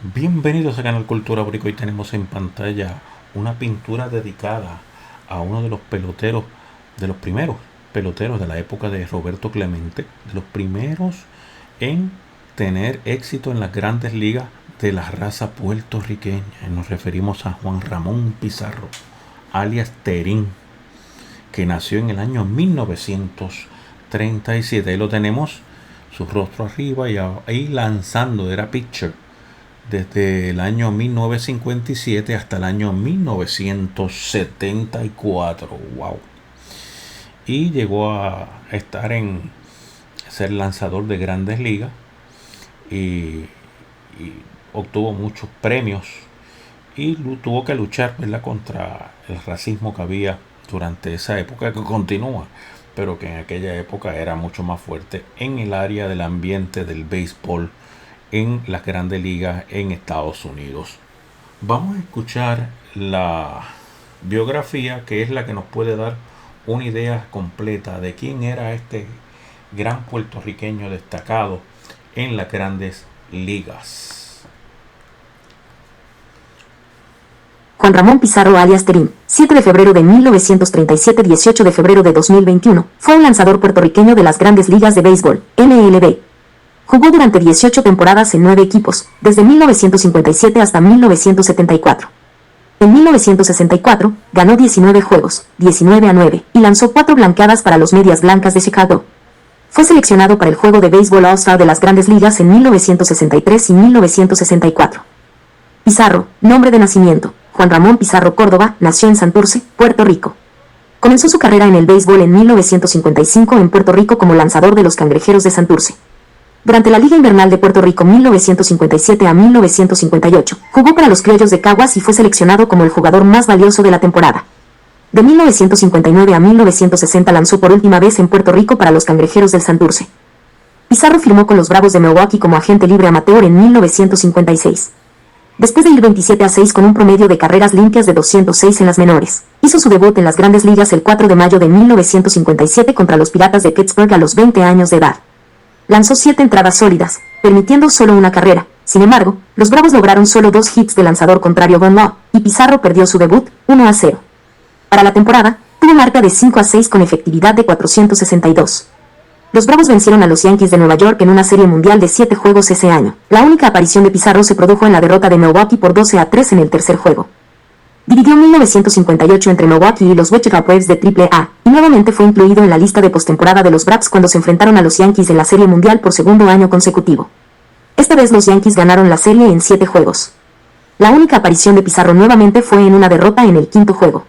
Bienvenidos a Canal Cultura Borico. Hoy tenemos en pantalla una pintura dedicada a uno de los peloteros, de los primeros peloteros de la época de Roberto Clemente, de los primeros en tener éxito en las grandes ligas de la raza puertorriqueña. Y nos referimos a Juan Ramón Pizarro, alias Terín, que nació en el año 1937. Ahí lo tenemos, su rostro arriba y ahí lanzando, era pitcher desde el año 1957 hasta el año 1974. Wow. Y llegó a estar en ser lanzador de grandes ligas y obtuvo muchos premios y tuvo que luchar, ¿verdad?, contra el racismo que había durante esa época, que continúa, pero que en aquella época era mucho más fuerte en el área del ambiente del béisbol en las grandes ligas en Estados Unidos. Vamos a escuchar la biografía, que es la que nos puede dar una idea completa de quién era este gran puertorriqueño destacado en las grandes ligas. Juan Ramón Pizarro alias Terín, 7 de febrero de 1937 – 18 de febrero de 2021, fue un lanzador puertorriqueño de las grandes ligas de béisbol, MLB. Jugó durante 18 temporadas en 9 equipos, desde 1957 hasta 1974. En 1964, ganó 19 juegos, 19-9, y lanzó 4 blanqueadas para los Medias Blancas de Chicago. Fue seleccionado para el juego de béisbol All-Star de las Grandes Ligas en 1963 y 1964. Pizarro, nombre de nacimiento: Juan Ramón Pizarro Córdoba, nació en Santurce, Puerto Rico. Comenzó su carrera en el béisbol en 1955 en Puerto Rico como lanzador de los Cangrejeros de Santurce. Durante la Liga Invernal de Puerto Rico 1957 a 1958, jugó para los Criollos de Caguas y fue seleccionado como el jugador más valioso de la temporada. De 1959 a 1960 lanzó por última vez en Puerto Rico para los Cangrejeros del Santurce. Pizarro firmó con los Bravos de Milwaukee como agente libre amateur en 1956. Después de ir 27-6 con un promedio de carreras limpias de 206 en las menores, hizo su debut en las Grandes Ligas el 4 de mayo de 1957 contra los Piratas de Pittsburgh a los 20 años de edad. Lanzó 7 entradas sólidas, permitiendo solo una carrera. Sin embargo, los Bravos lograron solo 2 hits de lanzador contrario Von Law, y Pizarro perdió su debut, 1-0. Para la temporada, tuvo marca de 5-6 con efectividad de 462. Los Bravos vencieron a los Yankees de Nueva York en una serie mundial de 7 juegos ese año. La única aparición de Pizarro se produjo en la derrota de Milwaukee por 12-3 en el tercer juego. Dividió 1958 entre Milwaukee y los Wichita Braves de AAA, y nuevamente fue incluido en la lista de postemporada de los Braves cuando se enfrentaron a los Yankees en la Serie Mundial por segundo año consecutivo. Esta vez los Yankees ganaron la serie en 7 juegos. La única aparición de Pizarro nuevamente fue en una derrota en el quinto juego.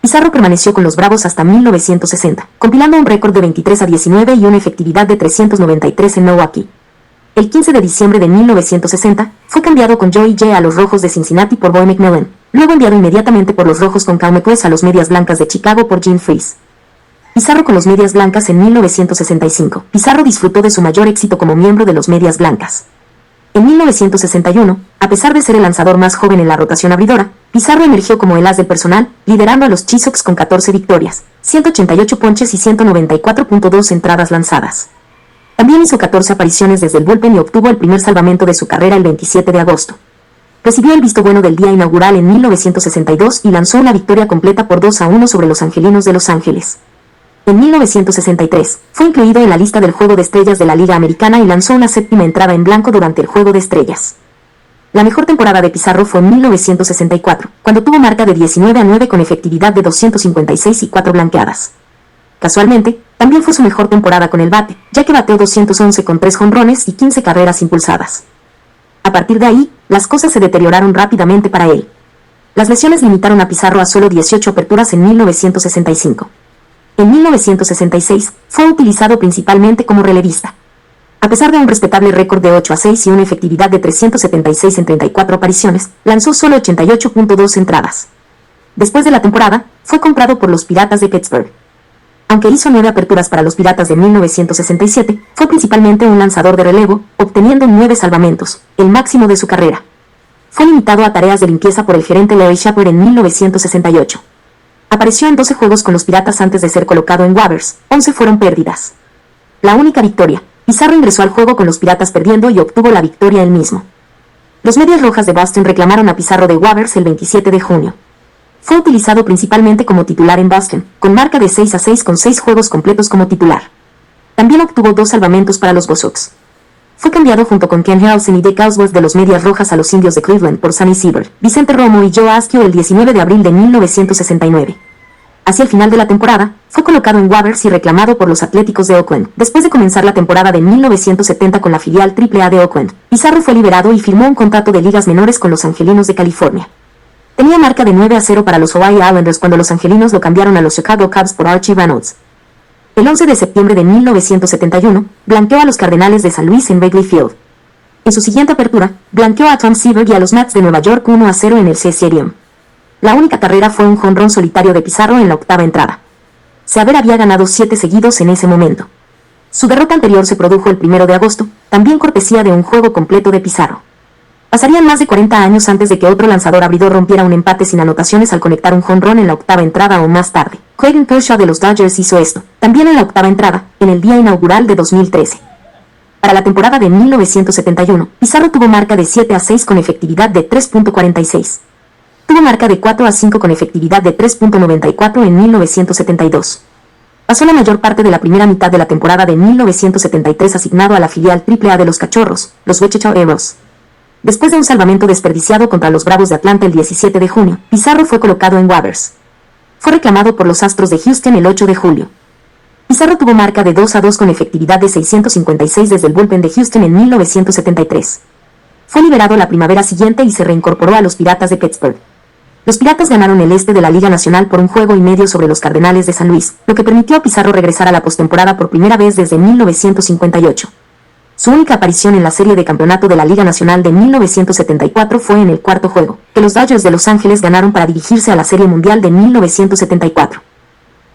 Pizarro permaneció con los Bravos hasta 1960, compilando un récord de 23-19 y una efectividad de 393 en Milwaukee. El 15 de diciembre de 1960, fue cambiado con Joey J. a los Rojos de Cincinnati por Boy McMillan, luego enviado inmediatamente por los Rojos con Cal McWest a los Medias Blancas de Chicago por Gene Freese. Pizarro con los Medias Blancas en 1965. Pizarro disfrutó de su mayor éxito como miembro de los Medias Blancas. En 1961, a pesar de ser el lanzador más joven en la rotación abridora, Pizarro emergió como el as del personal, liderando a los Chi Sox con 14 victorias, 188 ponches y 194.2 entradas lanzadas. También hizo 14 apariciones desde el bullpen y obtuvo el primer salvamento de su carrera el 27 de agosto. Recibió el visto bueno del día inaugural en 1962 y lanzó una victoria completa por 2-1 sobre los Angelinos de Los Ángeles. En 1963, fue incluido en la lista del Juego de Estrellas de la Liga Americana y lanzó una séptima entrada en blanco durante el Juego de Estrellas. La mejor temporada de Pizarro fue en 1964, cuando tuvo marca de 19-9 con efectividad de 256 y 4 blanqueadas. Casualmente, también fue su mejor temporada con el bate, ya que bateó 211 con 3 jonrones y 15 carreras impulsadas. A partir de ahí, las cosas se deterioraron rápidamente para él. Las lesiones limitaron a Pizarro a solo 18 aperturas en 1965. En 1966, fue utilizado principalmente como relevista. A pesar de un respetable récord de 8-6 y una efectividad de 376 en 34 apariciones, lanzó solo 88.2 entradas. Después de la temporada, fue comprado por los Piratas de Pittsburgh. Aunque hizo 9 aperturas para los Piratas de 1967, fue principalmente un lanzador de relevo, obteniendo 9 salvamentos, el máximo de su carrera. Fue limitado a tareas de limpieza por el gerente Larry Shepard en 1968. Apareció en 12 juegos con los Piratas antes de ser colocado en waivers, 11 fueron pérdidas. La única victoria, Pizarro ingresó al juego con los Piratas perdiendo y obtuvo la victoria él mismo. Los Medias Rojas de Boston reclamaron a Pizarro de Waivers el 27 de junio. Fue utilizado principalmente como titular en Boston, con marca de 6-6 con 6 juegos completos como titular. También obtuvo 2 salvamentos para los Bo Sox. Fue cambiado junto con Ken Helsen y Dick Ellsworth de los Medias Rojas a los Indios de Cleveland por Sonny Siebert, Vicente Romo y Joe Azcue el 19 de abril de 1969. Hacia el final de la temporada, fue colocado en waivers y reclamado por los Atléticos de Oakland. Después de comenzar la temporada de 1970 con la filial AAA de Oakland, Pizarro fue liberado y firmó un contrato de ligas menores con los Angelinos de California. Tenía marca de 9-0 para los Hawaii Islanders cuando los Angelinos lo cambiaron a los Chicago Cubs por Archie Reynolds. El 11 de septiembre de 1971, blanqueó a los Cardenales de San Luis en Wrigley Field. En su siguiente apertura, blanqueó a Tom Seaver y a los Mets de Nueva York 1-0 en el Shea Stadium. La única carrera fue un jonrón solitario de Pizarro en la octava entrada. Seaver había ganado 7 seguidos en ese momento. Su derrota anterior se produjo el 1 de agosto, también cortesía de un juego completo de Pizarro. Pasarían más de 40 años antes de que otro lanzador abridor rompiera un empate sin anotaciones al conectar un jonrón en la octava entrada o más tarde. Clayton Kershaw de los Dodgers hizo esto, también en la octava entrada, en el día inaugural de 2013. Para la temporada de 1971, Pizarro tuvo marca de 7-6 con efectividad de 3.46. Tuvo marca de 4-5 con efectividad de 3.94 en 1972. Pasó la mayor parte de la primera mitad de la temporada de 1973 asignado a la filial AAA de los Cachorros, los Wichita Aeros. Después de un salvamento desperdiciado contra los Bravos de Atlanta el 17 de junio, Pizarro fue colocado en waivers. Fue reclamado por los Astros de Houston el 8 de julio. Pizarro tuvo marca de 2-2 con efectividad de 656 desde el bullpen de Houston en 1973. Fue liberado la primavera siguiente y se reincorporó a los Piratas de Pittsburgh. Los Piratas ganaron el este de la Liga Nacional por 1,5 juegos sobre los Cardenales de San Luis, lo que permitió a Pizarro regresar a la postemporada por primera vez desde 1958. Su única aparición en la serie de campeonato de la Liga Nacional de 1974 fue en el cuarto juego, que los Dodgers de Los Ángeles ganaron para dirigirse a la Serie Mundial de 1974.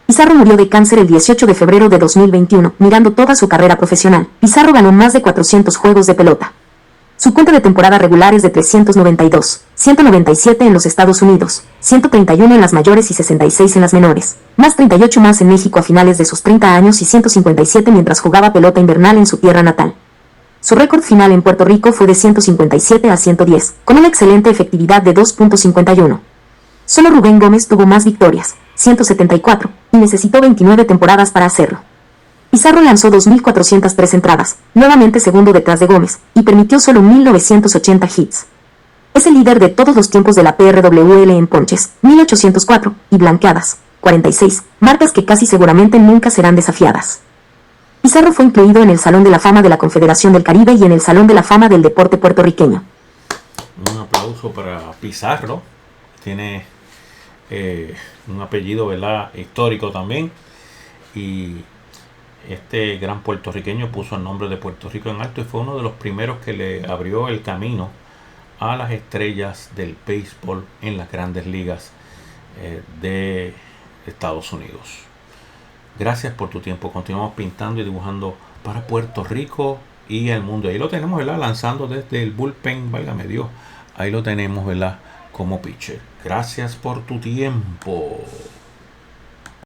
Pizarro murió de cáncer el 18 de febrero de 2021. Mirando toda su carrera profesional, Pizarro ganó más de 400 juegos de pelota. Su cuenta de temporada regular es de 392, 197 en los Estados Unidos, 131 en las mayores y 66 en las menores, más 38 más en México a finales de sus 30 años y 157 mientras jugaba pelota invernal en su tierra natal. Su récord final en Puerto Rico fue de 157-110, con una excelente efectividad de 2.51. Solo Rubén Gómez tuvo más victorias, 174, y necesitó 29 temporadas para hacerlo. Pizarro lanzó 2.403 entradas, nuevamente segundo detrás de Gómez, y permitió solo 1.980 hits. Es el líder de todos los tiempos de la PRWL en ponches, 1.804, y blanqueadas, 46, marcas que casi seguramente nunca serán desafiadas. Pizarro fue incluido en el Salón de la Fama de la Confederación del Caribe y en el Salón de la Fama del Deporte Puertorriqueño. Un aplauso para Pizarro. Tiene un apellido, ¿verdad?, histórico también. Y este gran puertorriqueño puso el nombre de Puerto Rico en alto y fue uno de los primeros que le abrió el camino a las estrellas del béisbol en las grandes ligas de Estados Unidos. Gracias por tu tiempo. Continuamos pintando y dibujando para Puerto Rico y el mundo. Ahí lo tenemos, ¿verdad?, lanzando desde el bullpen, válgame Dios. Ahí lo tenemos, ¿verdad?, como pitcher. Gracias por tu tiempo.